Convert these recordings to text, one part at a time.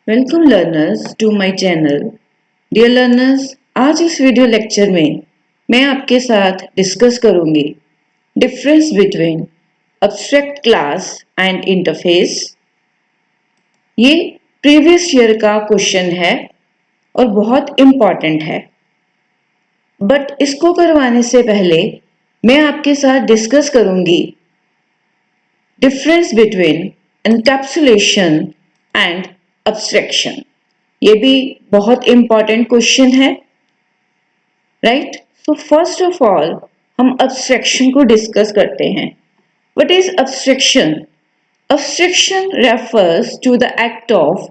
Welcome learners to my channel. Dear learners, आज इस video lecture में मैं आपके साथ डिस्कस करूंगी difference between abstract class and interface. ये प्रीवियस ईयर का क्वेश्चन है और बहुत इम्पॉर्टेंट है, बट इसको करवाने से पहले मैं आपके साथ डिस्कस करूंगी difference between encapsulation and abstraction. ये भी बहुत इंपॉर्टेंट क्वेश्चन है, right? So first of all हम अब्स्ट्रैक्शन को डिस्कस करते हैं। What is abstraction? Abstraction refers to the act of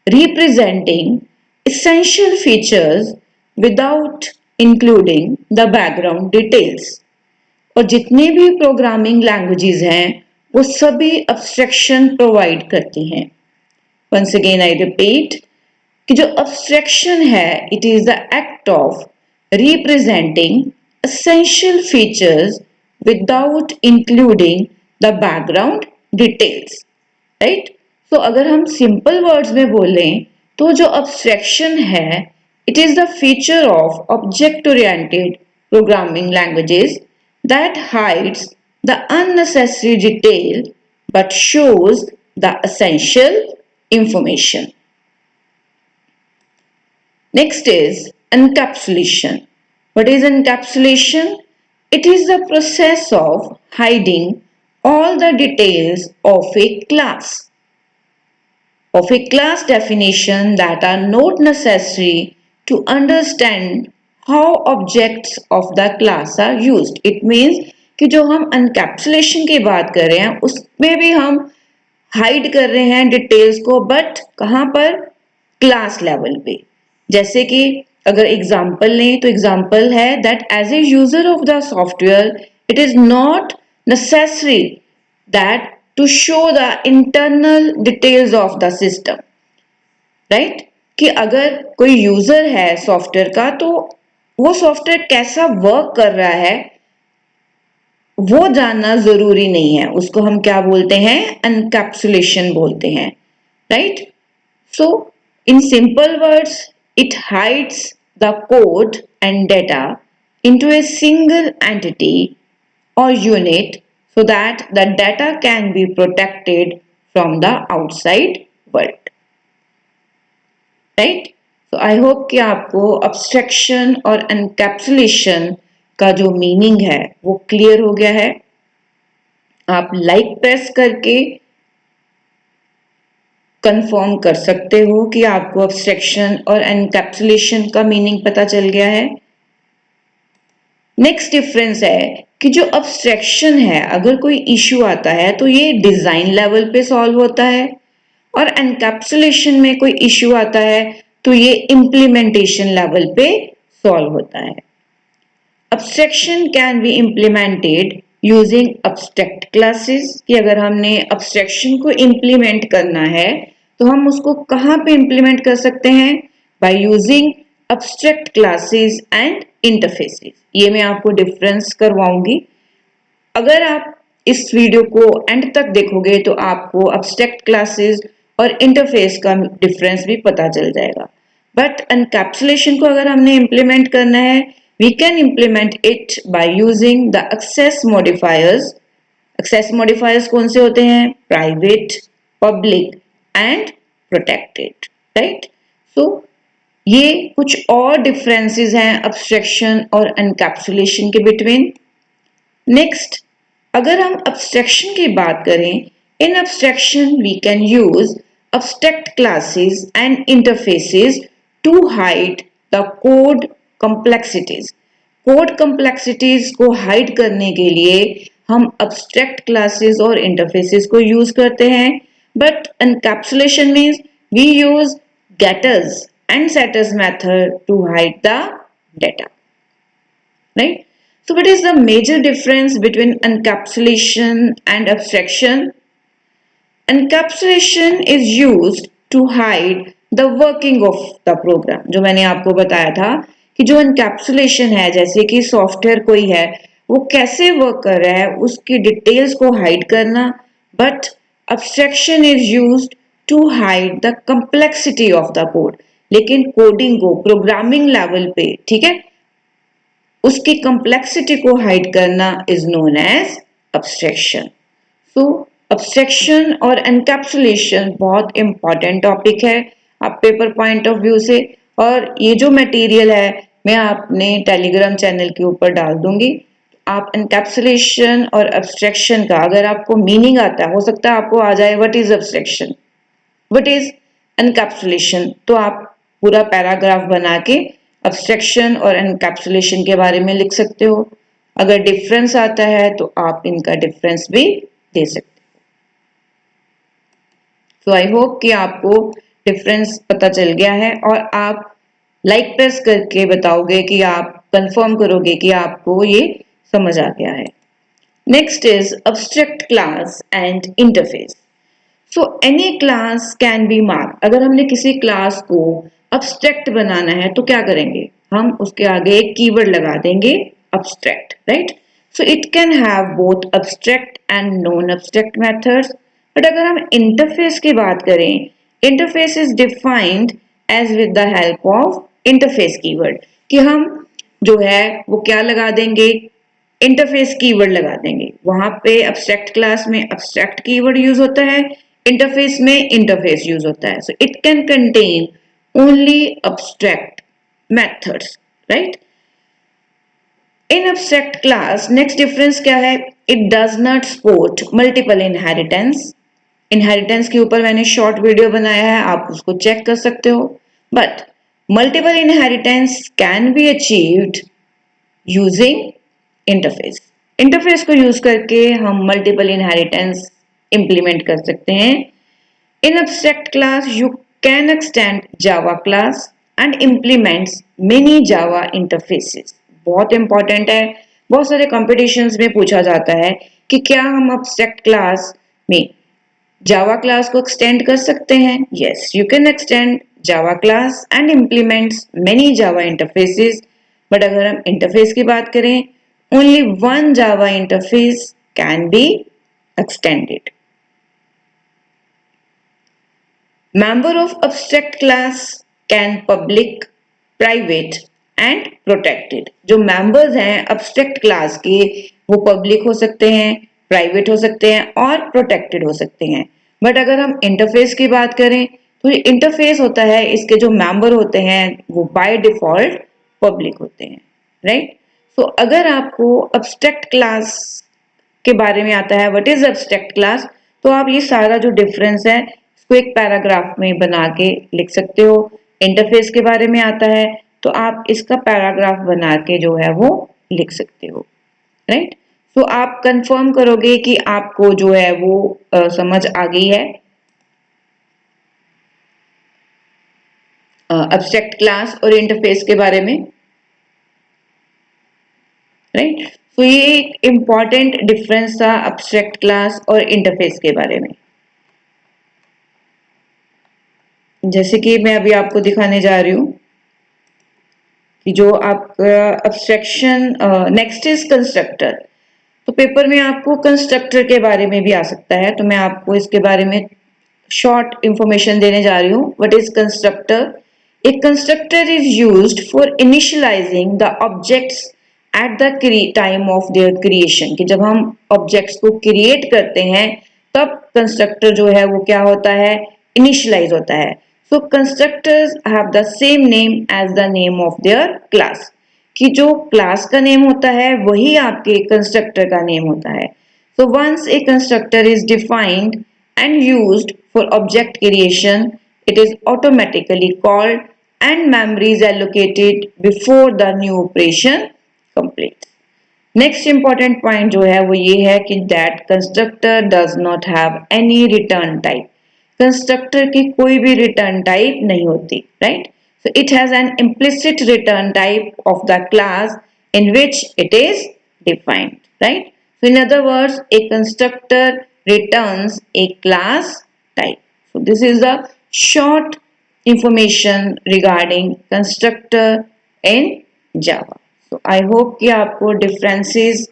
representing essential features without including the background details। और जितनी भी प्रोग्रामिंग लैंग्वेजेस हैं वो सभी अब्स्ट्रैक्शन प्रोवाइड करती हैं। वंस अगेन आई रिपीट कि जो अब्स्ट्रैक्शन है it is the act of representing essential features without including the background details, right? So अगर हम सिंपल वर्ड्स में बोलें तो जो अब्स्ट्रैक्शन है it is the feature of object oriented programming languages that hides the unnecessary detail but shows the essential information. Next is encapsulation. What is encapsulation? It is the process of hiding all the details of a class. Of a class definition that are not necessary to understand how objects of the class are used. It means कि जो हम encapsulation की बात कर रहे हैं उसमें भी हम हाइड कर रहे हैं डिटेल्स को, बट कहाँ पर? क्लास लेवल पे। जैसे कि अगर एग्जांपल लें तो एग्जांपल है that as a user of the software it is not necessary that to show the internal details of the system, right? कि अगर कोई यूजर है सॉफ्टवेयर का तो वो सॉफ्टवेयर कैसा वर्क कर रहा है वो जानना जरूरी नहीं है। उसको हम क्या बोलते हैं? एनकैप्सुलेशन बोलते हैं, right? So in simple words it hides the code and data into a single entity or unit so that the data can be protected from the outside world, right? So I hope कि आपको abstraction और encapsulation का जो meaning है वो clear हो गया है। आप लाइक प्रेस करके कंफर्म कर सकते हो कि आपको abstraction और encapsulation का मीनिंग पता चल गया है। नेक्स्ट डिफरेंस है कि जो अब्स्ट्रैक्शन है अगर कोई इश्यू आता है तो ये डिजाइन लेवल पे सॉल्व होता है, और एनकैप्सुलेशन में कोई इश्यू आता है तो ये इम्प्लीमेंटेशन लेवल पे सॉल्व होता है। Abstraction can be implemented using abstract classes, कि अगर हमने अब्स्ट्रैक्शन को इम्प्लीमेंट करना है तो हम उसको कहाँ पे इम्प्लीमेंट कर सकते हैं? By using abstract classes and interfaces. ये मैं आपको डिफरेंस करवाऊंगी। अगर आप इस वीडियो को एंड तक देखोगे तो आपको अब्स्ट्रैक्ट क्लासेस और इंटरफेस का डिफरेंस भी पता चल जाएगा। बट एनकैप्सुलेशन को अगर हमने इम्प्लीमेंट करना है we can implement it by using the access modifiers. Access modifiers कौन से होते हैं? Private, public and protected, right? So ये कुछ और डिफरेंसेस हैं अब्स्ट्रैक्शन और एनकैप्सुलेशन के बिटवीन। नेक्स्ट, अगर हम अब्स्ट्रैक्शन की बात करें, in abstraction we can use abstract classes and interfaces to hide the code complexities. Code complexities को हाइड करने के लिए हम अब्स्ट्रैक्ट क्लासेस और इंटरफेसेस को यूज करते हैं, but encapsulation means we use getters and setters method to hide the data, right? So what is the major difference between encapsulation and abstraction? Encapsulation is used to hide the working of the program। जो मैंने आपको बताया था कि जो encapsulation है, जैसे कि सॉफ्टवेयर कोई है वो कैसे वर्क कर रहा है उसकी डिटेल्स को हाइड करना, but abstraction is used to hide the complexity of the code. लेकिन कोडिंग को प्रोग्रामिंग लेवल पे, ठीक है, उसकी कंप्लेक्सिटी को हाइड करना is known as abstraction. So abstraction और एनकैप्सुलेशन बहुत इंपॉर्टेंट टॉपिक है आप पेपर पॉइंट ऑफ व्यू से। और ये जो मटेरियल है मैं अपने टेलीग्राम चैनल के ऊपर डाल दूंगी। आप एनकैप्सुलेशन और अब्स्ट्रैक्शन का अगर आपको मीनिंग आता है, हो सकता है आपको आ जाए what is abstraction, what is encapsulation, तो आप पूरा पैराग्राफ बना के अब्स्ट्रैक्शन और एनकैप्सुलेशन के बारे में लिख सकते हो। अगर डिफरेंस आता है तो आप इनका डिफरेंस भी दे सकते हो। सो आई होप कि आपको डिफरेंस पता चल गया है और आप लाइक प्रेस करके बताओगे कि आप कंफर्म करोगे कि आपको ये समझ आ गया है। Next is abstract class and interface. So any class can be mark. अगर हमने किसी क्लास को abstract बनाना है तो क्या करेंगे, हम उसके आगे एक कीवर्ड लगा देंगे abstract, right. So it can have both abstract and non abstract methods. But अगर हम इंटरफेस की बात करें, interface is defined as with the help of interface keyword, कि हम जो है वो क्या लगा देंगे, इंटरफेस कीवर्ड लगा देंगे। वहां पे abstract क्लास में abstract कीवर्ड यूज होता है, इंटरफेस में इंटरफेस यूज होता है। सो it can contain only abstract methods, right. In abstract class next difference क्या है, it does not support multiple inheritance. Inheritance के ऊपर मैंने शॉर्ट वीडियो बनाया है, आप उसको चेक कर सकते हो। But multiple inheritance can be achieved using interface. Interface को यूज करके हम मल्टीपल इनहेरिटेंस इंप्लीमेंट कर सकते हैं। इन abstract class you can extend Java class and implement many Java interfaces। बहुत इंपॉर्टेंट है, बहुत सारे कॉम्पिटिशन्स में पूछा जाता है कि क्या हम abstract क्लास में जावा क्लास को एक्सटेंड कर सकते हैं। Yes, you can extend Java class and implement many Java interfaces. But अगर हम इंटरफेस की बात करें, only one Java interface can be extended. Member of abstract class can public, private and protected. जो मेंबर्स हैं abstract क्लास के वो public हो सकते हैं, प्राइवेट हो सकते हैं और प्रोटेक्टेड हो सकते हैं। बट अगर हम इंटरफेस की बात करें तो ये इंटरफेस होता है, इसके जो मेंबर होते हैं वो बाय डिफॉल्ट पब्लिक होते हैं, राइट। सो अगर आपको abstract क्लास के बारे में आता है व्हाट इज abstract क्लास, तो आप ये सारा जो डिफरेंस है इसको एक पैराग्राफ में बना के लिख सकते हो। इंटरफेस के बारे में आता है तो आप इसका पैराग्राफ बना के जो है वो लिख सकते हो, राइट। तो आप कंफर्म करोगे कि आपको जो है वो समझ आ गई है abstract क्लास और इंटरफेस के बारे में, राइट। तो ये एक इम्पॉर्टेंट डिफरेंस था abstract क्लास और इंटरफेस के बारे में। जैसे कि मैं अभी आपको दिखाने जा रही हूँ कि जो आप abstraction, नेक्स्ट इज कंस्ट्रक्टर। तो पेपर में आपको कंस्ट्रक्टर के बारे में भी आ सकता है, तो मैं आपको इसके बारे में शॉर्ट इंफॉर्मेशन देने जा रही हूँ। What is constructor? A constructor is used for initialising the objects at the time of their creation, कि जब हम ऑब्जेक्ट्स को क्रिएट करते हैं तब कंस्ट्रक्टर जो है वो क्या होता है, इनिशियलाइज होता है। So constructors have the same name as the name of their class, कि जो क्लास का नेम होता है वही आपके कंस्ट्रक्टर का नेम होता है। So once a constructor is defined and used for object creation, it is automatically called and memory is allocated before the new operation completes। Next important point जो है वो ये है कि that constructor does not have any return type. Constructor की कोई भी return type नहीं होती, right. So it has an implicit return type of the class in which it is defined, right? So in other words, a constructor returns a class type। So this is the short information regarding constructor in Java। So I hope कि आपको differences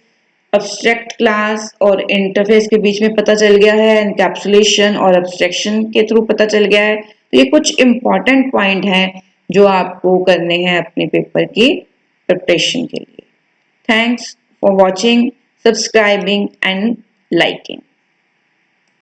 abstract class और interface के बीच में पता चल गया है, encapsulation और अब्स्ट्रैक्शन के थ्रू पता चल गया है। तो ये कुछ इंपॉर्टेंट पॉइंट हैं जो आपको करने हैं अपने पेपर की प्रिपरेशन के लिए। Thanks for watching, subscribing and liking.